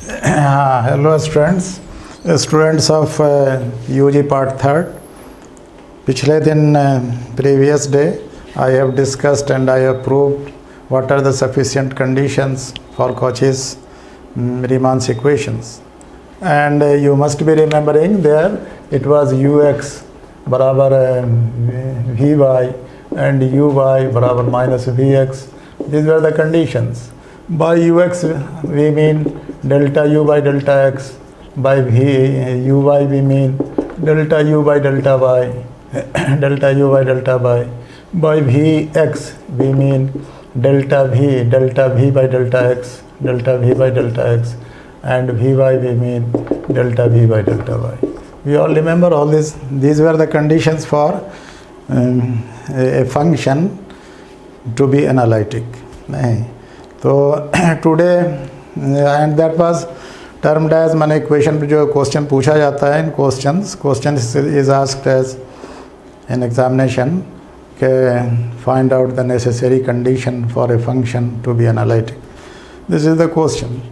Hello students of UG part third. पिछले दिन previous day I have discussed and I have proved what are the sufficient conditions for Cauchy's Riemann's equations, and you must be remembering there it was ux बराबर vy and uy बराबर minus vx. These were the conditions. By ux we mean delta u by delta x, by uy we mean delta u by delta y, delta u by delta y, by vx we mean delta v by delta x, delta v by delta x, and vy we mean delta v by delta y. We all remember all this. These were the conditions for a function to be analytic. So today, and that was termed as माने equation पे जो question पूछा जाता है in question is asked as an examination के find out the necessary condition for a function to be analytic. This is the question.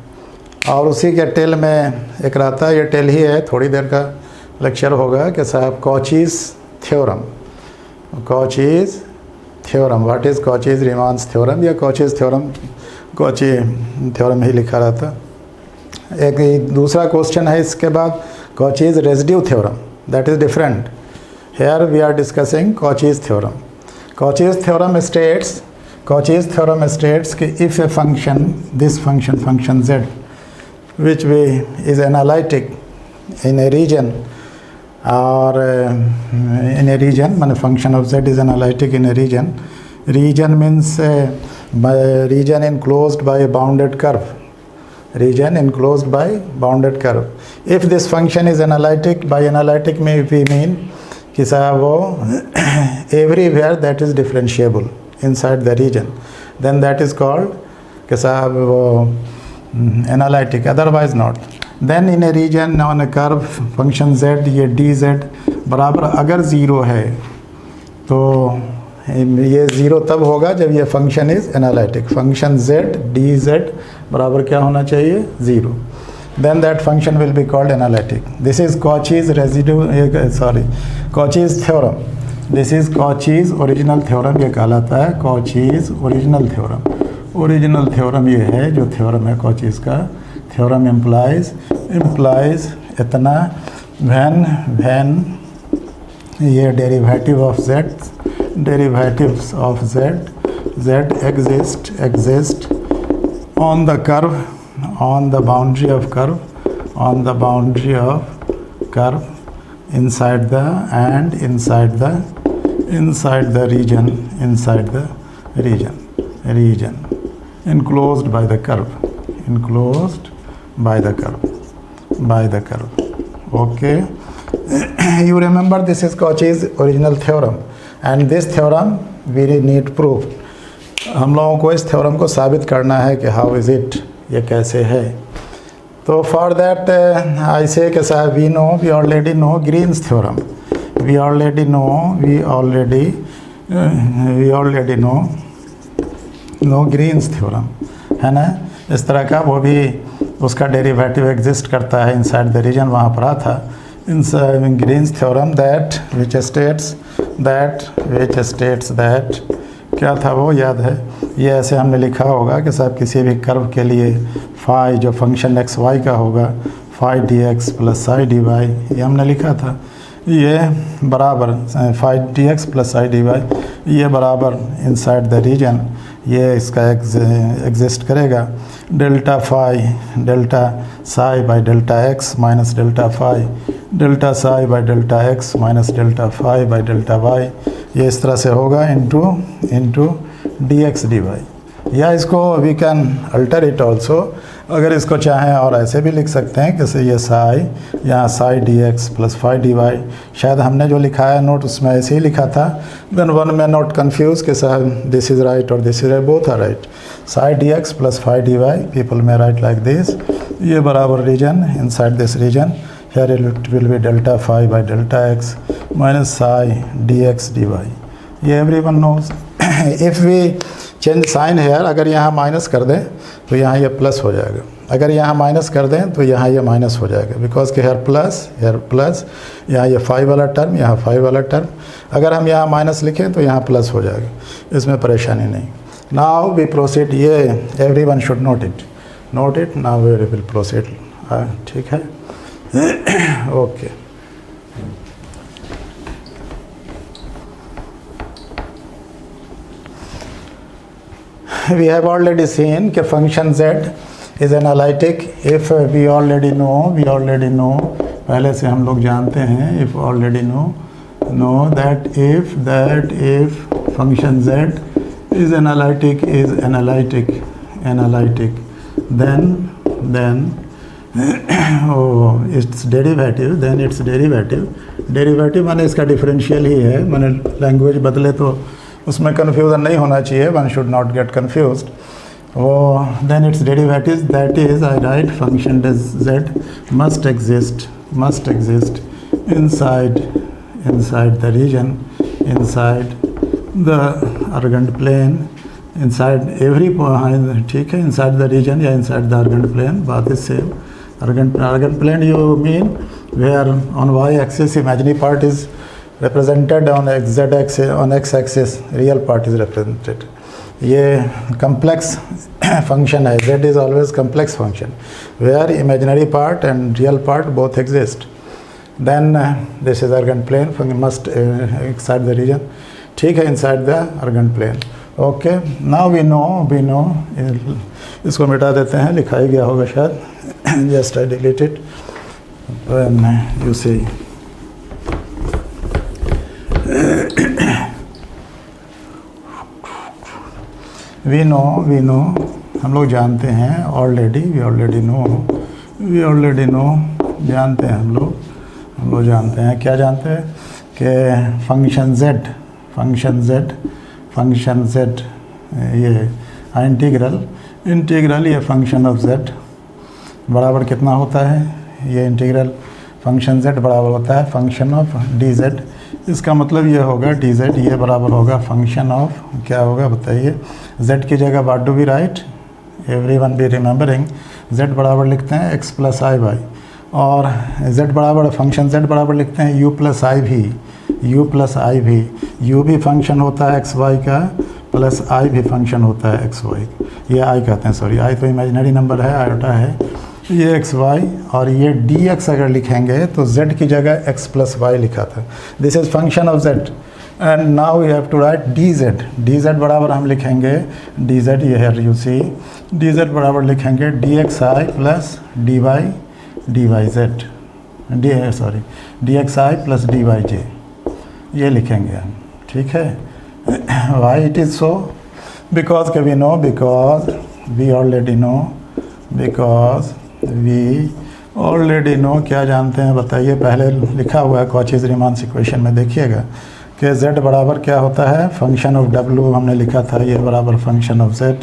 और उसी के टेल में एक रहता है, ये टेल ही है, थोड़ी देर का लेक्चर होगा कि साहब Cauchy's theorem, Cauchy's theorem, what is Cauchy's Riemann's theorem या Cauchy's थ्योरम, Cauchy थ्योरम ही लिखा रहता। एक दूसरा क्वेश्चन है इसके बाद Cauchy's residue theorem, that is different. Here we are discussing Cauchy's theorem. Cauchy's theorem states कि if a function, this function z which is analytic in a region, or in a region, माने function of z is analytic in a region. Region means region enclosed by a bounded curve. Region enclosed by bounded curve. If this function is analytic, by analytic we mean कि साहब वो everywhere that is differentiable inside the region, then that is called कि साहब वो analytic, otherwise not. Then in a region on a curve function z, ये dz बराबर अगर zero है तो ये ज़ीरो तब होगा जब ये function is analytic. Function z dz बराबर क्या होना चाहिए? Zero. Then that function will be called analytic. This is Cauchy's Cauchy's theorem. This is Cauchy's original theorem, ये कहलाता है Cauchy's original theorem. Original theorem ये है जो थ्योरम है Cauchy's का। थ्योरम implies इतना when ये derivative of z exist on the curve, on the boundary of curve inside the region enclosed by the curve, okay. You remember this is Cauchy's original theorem, and this theorem we need proof. हम लोगों को इस theorem को साबित करना है कि how is it, ये कैसे है। तो for that I say कि साहब we already know Green's theorem, we already know Green's theorem है ना। इस तरह का वो भी उसका डेरिवेटिव एग्जिस्ट करता है इनसाइड द रीजन, वहाँ पढ़ा था। In Green's theorem which states that क्या था वो याद है? ये ऐसे हमने लिखा होगा कि साहब किसी भी कर्व के लिए फाई जो फंक्शन एक्स वाई का होगा, phi d x plus psi d y, ये हमने लिखा था। ये बराबर phi d x plus psi d y, ये बराबर इनसाइड द रीजन ये इसका एग्जिस्ट करेगा delta psi by delta x minus delta phi, delta psi by delta x minus delta phi by delta y, ये इस तरह से होगा into d x d y. या इसको we can alter it also, अगर इसको चाहें और ऐसे भी लिख सकते हैं कि ये साई, यहाँ psi d x plus phi d y, शायद हमने जो लिखा है नोट उसमें ऐसे ही लिखा था। देन वन में नॉट कन्फ्यूज कि साहब दिस इज़ राइट और this is right, both are right. Psi d x plus phi d y, people में राइट लाइक दिस, ये बराबर region inside this region, here it will be delta phi by delta x minus psi dx dy. ये everyone knows. If we change sign here, अगर यहाँ minus कर दें तो यहाँ ये प्लस हो जाएगा। अगर यहाँ माइनस कर दें तो यहाँ ये माइनस हो जाएगा, बिकॉज कि हेयर प्लस, यहाँ ये 5 वाला टर्म, यहाँ 5 वाला टर्म। अगर हम यहाँ माइनस लिखें तो यहाँ प्लस हो जाएगा, इसमें परेशानी नहीं। नाउ वी प्रोसीड, ये everyone should note it. Now we will proceed. ठीक है, okay. We have already seen कि function z is analytic if we already know, पहले से हम लोग जानते हैं, if already know that if function z is analytic, then its derivative माने इसका डिफरेंशियल ही है, माने लैंग्वेज बदले तो उसमें कन्फ्यूज़न नहीं होना चाहिए, one should not get confused. Then it's derivatives, that is I write function z must exist inside the region, inside the Argand plane, inside every point, ठीक है, inside the region या inside the Argand plane, बात is same। Argand plane you mean where on y axis imaginary part is represented, on z axis, on x axis real part is represented। ये complex function है, z is always complex function where imaginary part and real part both exist। then this is Argand plane, must inside the region, ठीक है, inside the Argand plane। okay, now we know इसको मिटा देते हैं, लिखा ही गया होगा शायद, just I delete it when you see। we know हम लोग जानते हैं, we already know जानते हैं हम लोग जानते हैं, क्या जानते हैं कि फंक्शन z ये इंटीग्रल ये फंक्शन ऑफ z बराबर कितना होता है, ये इंटीग्रल फंक्शन z बराबर होता है फंक्शन ऑफ dz। इसका मतलब ये होगा dz ये बराबर होगा फंक्शन ऑफ, क्या होगा बताइए, z की जगह what do we write, everyone be remembering, z बराबर लिखते हैं x प्लस आई वाई, और z बराबर फंक्शन z बराबर लिखते हैं u प्लस आई भी, u भी फंक्शन होता है एक्स वाई का, प्लस i भी फंक्शन होता है एक्स वाई, ये i कहते हैं, सॉरी i तो इमेजिनरी नंबर है, आयोटा है, ये एक्स वाई, और ये dx अगर लिखेंगे तो z की जगह x प्लस वाई लिखा था, this is function of z। And now you have to write dz बराबर हम लिखेंगे dz, ये है यू सी, dz बराबर लिखेंगे dxi plus dxi plus dyj, ये लिखेंगे हम, ठीक है। Why it is so, because के वी ऑलरेडी नो क्या जानते हैं बताइए, पहले लिखा हुआ है कॉची-रीमान इक्वेशन में, देखिएगा कि z बराबर क्या होता है, फंक्शन ऑफ w हमने लिखा था, ये बराबर फंक्शन ऑफ z,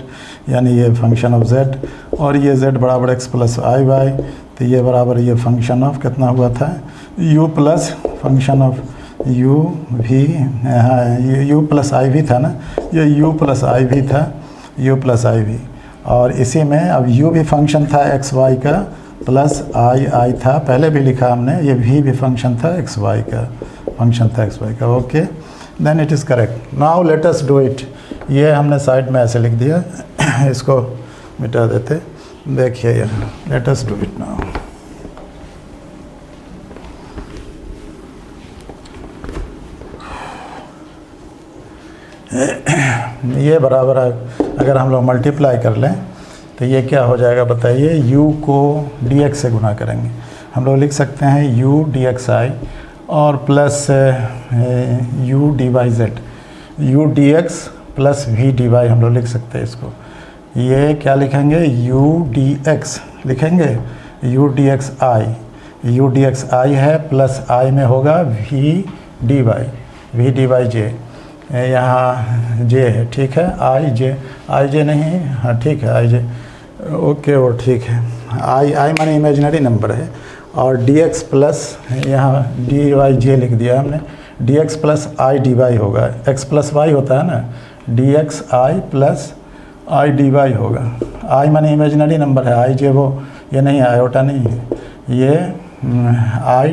यानी ये फंक्शन ऑफ z, और ये z बराबर x प्लस आई वाई, तो ये बराबर ये फंक्शन ऑफ कितना हुआ था, u plus function of u भी, हाँ u प्लस आई भी था ना, ये u प्लस आई भी था, u प्लस आई भी, और इसी में अब u भी फंक्शन था एक्स वाई का, प्लस आई था, पहले भी लिखा हमने, ये भी फंक्शन था एक्स वाई का, फंक्शन था एक्स वाई का। Okay, then it is correct. Now let us do it, ये हमने साइड में ऐसे लिख दिया, इसको मिटा देते, देखिए यहाँ, late us do it now. ये बराबर है, अगर हम लोग मल्टीप्लाई कर लें तो ये क्या हो जाएगा बताइए, u को dx से गुना करेंगे, हम लोग लिख सकते हैं u dxi और plus u dy z, u dx plus v dy हम लोग लिख सकते हैं इसको, ये क्या लिखेंगे u dx लिखेंगे, u dx i है, प्लस i में होगा v dy j, यहाँ j है, ठीक है, आई जे नहीं, हाँ ठीक है आई जे, ओके वो ठीक है, आई माने इमेजिनरी नंबर है, और dx प्लस यहाँ dy j लिख दिया हमने, dx प्लस i dy होगा, x प्लस y होता है ना, dx i plus i dy होगा, आई माने इमेजिनरी नंबर है, आई जो वो ये नहीं है, आयोटा नहीं है, ये आई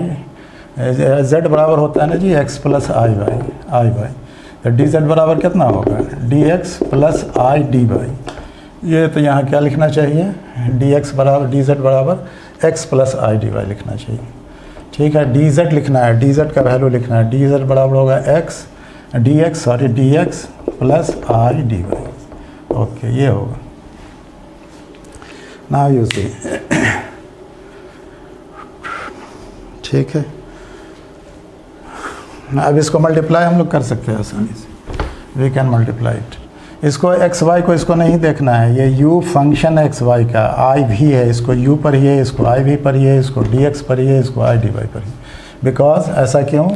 जेड बराबर होता है ना जी एक्स प्लस आई वाई तो डी जेड बराबर कितना होगा d x plus i d y. ये तो यहाँ क्या लिखना चाहिए डी एक्स बराबर डी जेड बराबर x plus i d y लिखना चाहिए। ठीक है, डी जेड लिखना है, डी जेड का वैल्यू लिखना है, डी जेड बराबर होगा x d x plus i d y. Okay, ये होगा। नाउ यू सी, ठीक है, अब इसको मल्टीप्लाई हम लोग कर सकते हैं आसानी से, वी कैन मल्टीप्लाई इट। इसको एक्स वाई को इसको नहीं देखना है, ये यू फंक्शन एक्स वाई का आई भी है, इसको यू पर ही है, इसको आई भी पर ही है, इसको डी एक्स पर ही है, इसको आई डी वाई पर ही। बिकॉज ऐसा क्यों,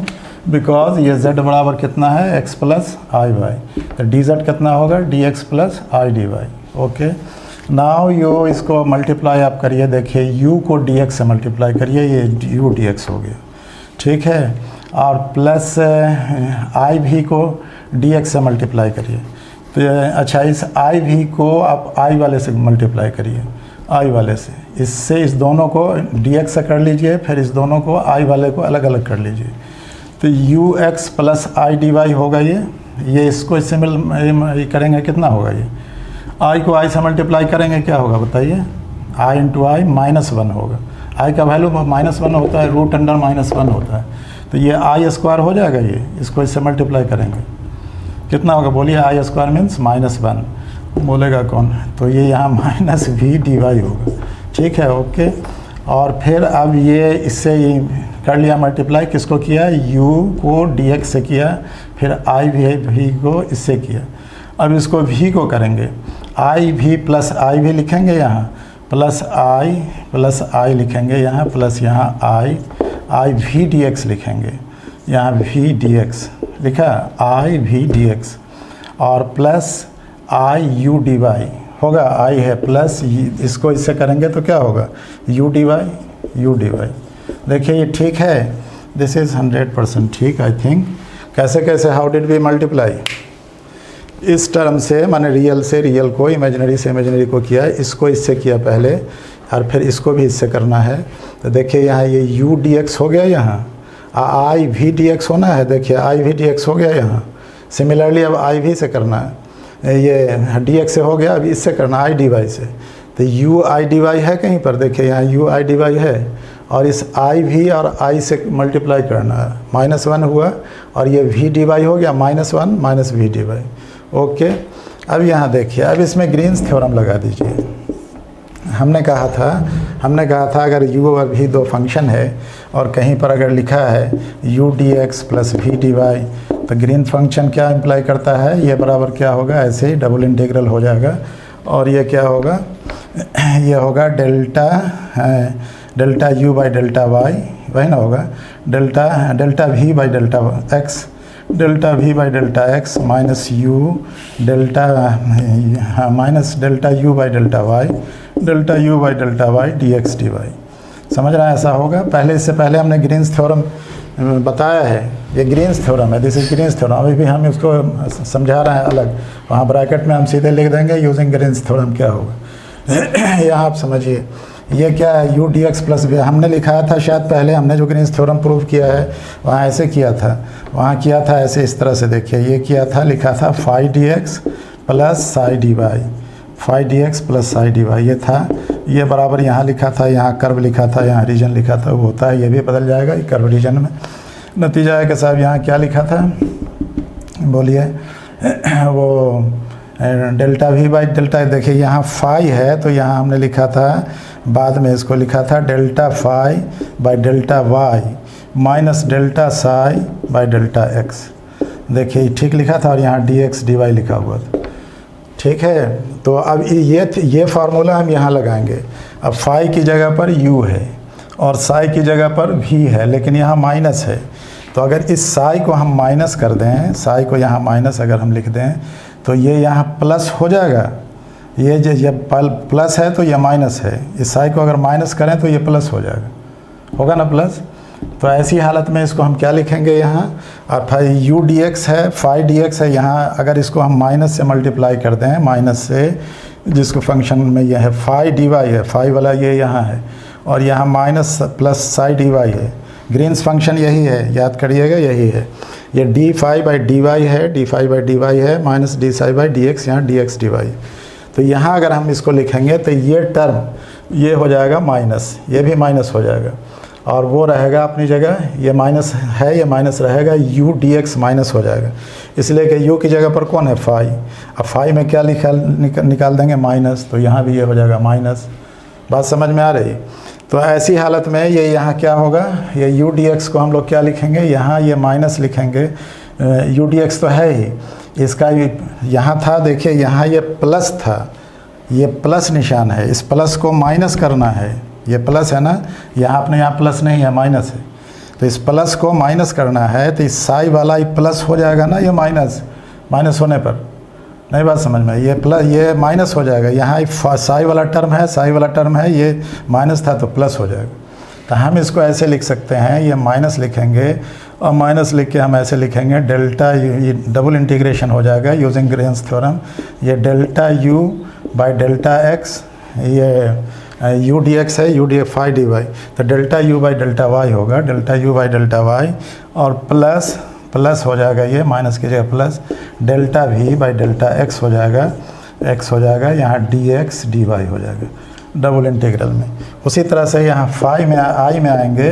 बिकॉज ये z बराबर कितना है एक्स प्लस आई वाई, तो डी जेड कितना होगा d x plus i d y. Okay, now you इसको मल्टीप्लाई आप करिए, देखिए u को dx से मल्टीप्लाई करिए, ये u dx हो गया। ठीक है, और प्लस आई भी को dx से मल्टीप्लाई करिए, तो अच्छा इस आई भी को आप आई वाले से मल्टीप्लाई करिए, आई वाले से, इससे इस दोनों को dx से कर लीजिए, फिर इस दोनों को आई वाले को अलग अलग कर लीजिए, तो ux plus i d y होगा ये इसको इससे करेंगे कितना होगा, ये आई को आई से मल्टीप्लाई करेंगे क्या होगा बताइए, आई इंटू आई -1 होगा, आई का वैल्यू -1 होता है, रूट अंडर -1 होता है, तो ये आई स्क्वायर हो जाएगा, ये इसको इससे मल्टीप्लाई करेंगे कितना होगा बोलिए, आई स्क्वायर मीन्स -1, बोलेगा कौन, तो ये यहाँ माइनस वी डी वाई होगा। ठीक है, ओके, और फिर अब ये इससे ये कर लिया मल्टीप्लाई, किसको किया, u को dx से किया, फिर आई भी को इससे किया, अब इसको v को करेंगे, आई भी प्लस आई भी लिखेंगे यहाँ, प्लस आई लिखेंगे यहाँ, प्लस यहाँ आई भी डी एक्स लिखेंगे, यहाँ भी डी एक्स लिखा, आई भी डी एक्स, और प्लस आई यू डी वाई होगा, आई है प्लस इसको इससे करेंगे तो क्या होगा यू डी वाई। देखिए ये ठीक है, दिस इज़ 100% ठीक आई थिंक। कैसे हाउ डिड वी मल्टीप्लाई, इस टर्म से माने रियल से रियल को, इमेजिनरी से इमेजिनरी को किया, इसको इससे किया पहले, और फिर इसको भी इससे करना है, तो देखिए यहाँ ये यू डी एक्स हो गया, यहाँ आई भी डी एक्स होना है, देखिए आई भी डी एक्स हो गया यहाँ, सिमिलरली अब आई भी से करना है, ये डी एक्स से हो गया, अब इससे करना आई डी वाई से, तो यू आई डी वाई है कहीं पर, देखिए यहाँ यू आई डी वाई है, और इस आई भी और आई से मल्टीप्लाई करना है, -1 हुआ, और ये वी डी वाई हो गया -1 minus v d y. Okay, अब यहाँ देखिए, अब इसमें ग्रीन्स थ्योरम लगा दीजिए। हमने कहा था अगर u और v दो फंक्शन है और कहीं पर अगर लिखा है u dx plus v dy, तो ग्रीन फंक्शन क्या इम्प्लाई करता है, ये बराबर क्या होगा, ऐसे ही डबल इंटीग्रल हो जाएगा, और ये क्या होगा, ये होगा delta u by delta y, वही ना होगा, delta v by delta x minus u minus delta u by delta y dx dy। समझ रहा है, ऐसा होगा। पहले इससे पहले हमने ग्रीन्स थ्योरम बताया है, ये ग्रीन्स थ्योरम है, दिस इज ग्रीन्स थ्योरम, अभी भी हम इसको समझा रहे हैं अलग, वहाँ ब्रैकेट में हम सीधे लिख देंगे यूजिंग ग्रीन्स थ्योरम क्या होगा। यहाँ आप समझिए, ये क्या है, u dx प्लस v, हमने लिखा था शायद पहले, हमने जो ग्रीन्स थ्योरम प्रूव किया है वहाँ ऐसे किया था, वहाँ किया था ऐसे, इस तरह से देखिए, ये किया था, लिखा था phi dx plus psi dy, phi dx plus psi dy, ये था, ये बराबर यहाँ लिखा था, यहाँ कर्व लिखा था, यहाँ रीजन लिखा था, वो होता है, ये भी बदल जाएगा ये कर्व रीजन में। नतीजा है कि साहब यहाँ क्या लिखा था, बोलिए, वो डेल्टा v बाई डेल्टा, देखिए यहाँ फाई है, तो यहाँ हमने लिखा था, बाद में इसको लिखा था delta phi by delta y minus delta psi by delta x, देखिए ठीक लिखा था, और यहाँ डी एक्स डी वाई लिखा हुआ था। ठीक है, तो अब ये फार्मूला हम यहाँ लगाएंगे। अब फाई की जगह पर u है और साई की जगह पर v है, लेकिन यहाँ माइनस है, तो अगर इस साई को हम माइनस कर दें, साई को यहाँ माइनस अगर हम लिख दें, तो ये यहाँ प्लस हो जाएगा, ये जब प्लस है तो ये माइनस है, इस साई को अगर माइनस करें तो ये प्लस हो जाएगा, होगा ना प्लस। तो ऐसी हालत में इसको हम क्या लिखेंगे यहाँ, और फाई यू डी एक्स है, फाई डी एक्स है, यहाँ अगर इसको हम माइनस से मल्टीप्लाई करते हैं, माइनस से, जिसको फंक्शन में यह है फाई डी वाई है, फाई वाला ये यहाँ है, और यहाँ minus plus psi d y है। ग्रीन्स फंक्शन यही है, याद करिएगा यही है। ये d phi by d y है, d phi by d y है, minus d psi by d x, यहाँ डी एक्स डी वाई। तो यहाँ अगर हम इसको लिखेंगे तो ये टर्म ये हो जाएगा माइनस, ये भी माइनस हो जाएगा, और वो रहेगा अपनी जगह, ये माइनस है, ये माइनस रहेगा, यू डी एक्स माइनस हो जाएगा, इसलिए कि यू की जगह पर कौन है, फाई। अब फाई में क्या निकाल देंगे, माइनस, तो यहाँ भी ये हो जाएगा माइनस। बात समझ में आ रही। तो ऐसी हालत में ये यहाँ क्या होगा, ये यू डी एक्स को हम लोग क्या लिखेंगे, यहाँ ये माइनस लिखेंगे, यू डी एक्स तो है ही, इसका यहाँ था, देखिए यहाँ ये प्लस था, ये प्लस निशान है, इस प्लस को माइनस करना है, ये प्लस है ना, यहाँ अपने यहाँ प्लस नहीं है, माइनस है, तो इस प्लस को माइनस करना है, तो इस साई वाला ये प्लस हो जाएगा ना, ये माइनस, माइनस होने पर नहीं बात समझ में, ये प्लस ये माइनस हो जाएगा, यहाँ साई वाला टर्म है, साई वाला टर्म है, ये माइनस था तो प्लस हो जाएगा। तो हम इसको ऐसे लिख सकते हैं, ये माइनस लिखेंगे, और माइनस लिख के हम ऐसे लिखेंगे डेल्टा यू, ये डबल इंटीग्रेशन हो जाएगा यूजिंग ग्रीन्स थ्योरम, ये delta u by delta x, ये यू डी एक्स है, u d phi d y, तो delta u by delta y होगा, delta u by delta y, और प्लस प्लस हो जाएगा, ये माइनस की जगह plus, delta v by delta x हो जाएगा, एक्स हो जाएगा, यहाँ डी एक्स डी वाई हो जाएगा डबल इंटीग्रल में। उसी तरह से यहाँ फाई में आई में आएंगे,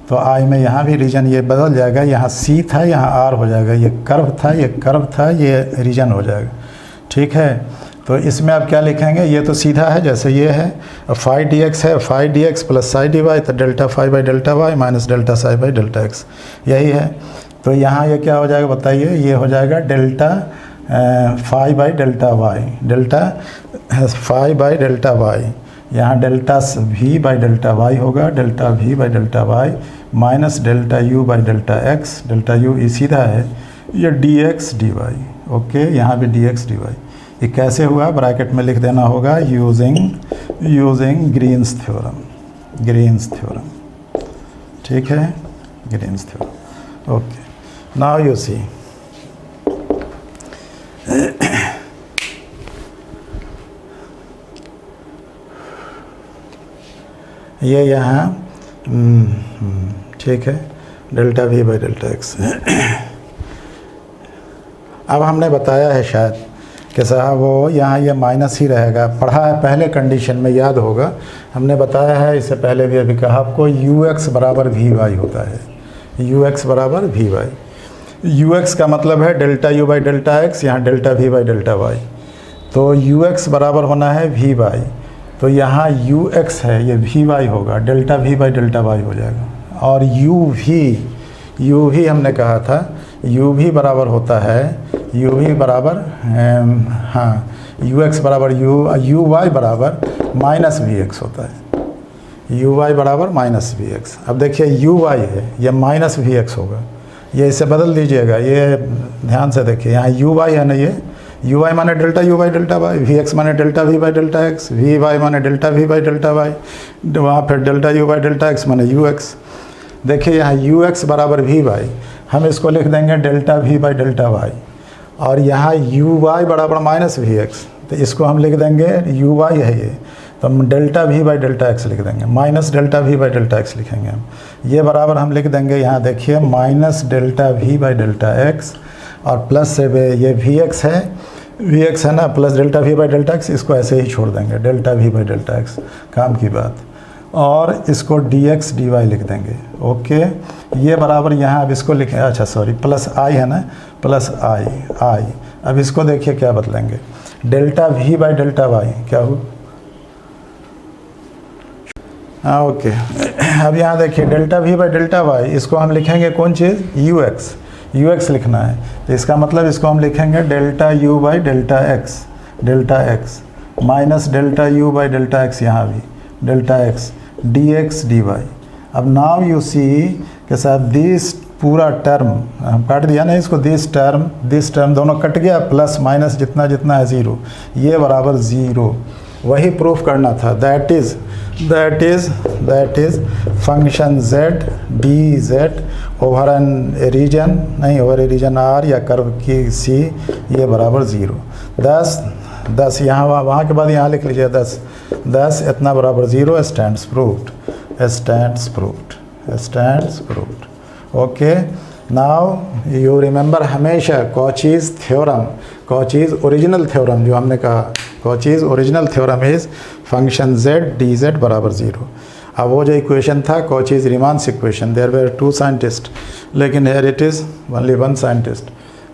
तो आई में यहाँ भी रीजन ये बदल जाएगा, यहाँ सी था, यहाँ आर हो जाएगा, ये कर्व था, ये कर्व था, ये रीजन हो जाएगा। ठीक है, तो इसमें आप क्या लिखेंगे, ये तो सीधा है जैसे ये है, फाई डी एक्स है, phi d x plus psi d y, तो delta phi by delta y minus delta psi by delta x, यही है। तो यहाँ ये क्या हो जाएगा बताइए, ये हो जाएगा delta phi by delta y, delta phi by delta y, यहाँ delta v by delta y होगा, delta v by delta y minus delta u by delta x, delta u ये सीधा है, ये d x d y, okay, यहाँ भी D x d y. ये कैसे हुआ, ब्रैकेट में लिख देना होगा, using Green's theorem, Green's theorem, ठीक है, Green's theorem, okay. Now you see, ये यहाँ ठीक है, delta v by delta x. अब हमने बताया है शायद कि साहब वो यहाँ ये माइनस ही रहेगा, पढ़ा है पहले कंडीशन में, याद होगा हमने बताया है, इससे पहले भी अभी कहा आपको, यू एक्स बराबर वी वाई होता है, यू एक्स बराबर वी वाई, यू एक्स का मतलब है delta u by delta x, यहाँ delta v by delta y, तो यू एक्स बराबर होना है वी वाई, तो यहाँ यू एक्स है, ये वी वाई होगा, delta v by delta y हो जाएगा, और यू भी हमने कहा था, यू भी बराबर होता है, यू भी बराबर हाँ, यू एक्स बराबर यू वाई बराबर माइनस वी एक्स होता है, यू वाई बराबर माइनस वी एक्स। अब देखिए यू वाई है, ये माइनस वी एक्स होगा, ये इसे बदल दीजिएगा, ये ध्यान से देखिए, यहाँ यू वाई है ना, ये यू वाई माने delta u by delta y, v x माने delta v by delta x, v y माने delta v by delta y, वहाँ फिर delta u by delta x माने यू एक्स। देखिए यहाँ यू एक्स बराबर वी वाई, हम इसको लिख देंगे delta v by delta y, और यहाँ यू वाई बराबर माइनस वी एक्स, तो इसको हम लिख देंगे, यू वाई है ये, तो हम delta v by delta x लिख देंगे, minus delta v by delta x लिखेंगे हम, ये बराबर हम लिख देंगे, यहाँ देखिए minus delta v by delta x, और प्लस से ये वी एक्स है ना, plus delta v by delta x, इसको ऐसे ही छोड़ देंगे, delta v by delta x, काम की बात, और इसको डी एक्स डी वाई लिख देंगे, ओके। ये बराबर यहाँ अब इसको लिखें, अच्छा सॉरी, प्लस आई है ना, प्लस आई, अब इसको देखिए क्या बदलेंगे, delta v by delta y क्या हो, हाँ ओके। अब यहाँ देखिए delta v by delta y, इसको हम लिखेंगे कौन चीज़, यू एक्स लिखना है, तो इसका मतलब इसको हम लिखेंगे delta u by delta x minus delta u by delta x, यहाँ भी delta x d x d y. अब नाउ यू सी के साथ दिस पूरा टर्म हम काट दिया ना इसको, दिस टर्म दोनों कट गया, प्लस माइनस जितना जितना है ज़ीरो, ये बराबर ज़ीरो, वही प्रूफ करना था, that is that is function z dz over a region नहीं over a region r या कर्व की c ये बराबर 0। 10 यहाँ वहाँ के बाद यहाँ लिख लीजिए 10 इतना बराबर 0 stands proved। Okay, now you remember हमेशा Cauchy's theorem, Cauchy's original theorem जो हमने कहा, Cauchy's original theorem is function z dz बराबर 0। अब वो जो इक्वेशन था Cauchy's Riemann's equation, there were 2 scientist, लेकिन here it is only 1 scientist.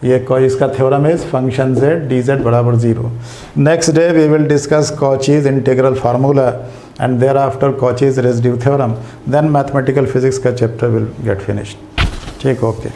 ये कॉचीज़ का theorem is function z dz बराबर 0। Next day we will discuss Cauchy's integral formula and thereafter Cauchy's residue theorem, then mathematical physics का chapter will get finished। ठीक, okay.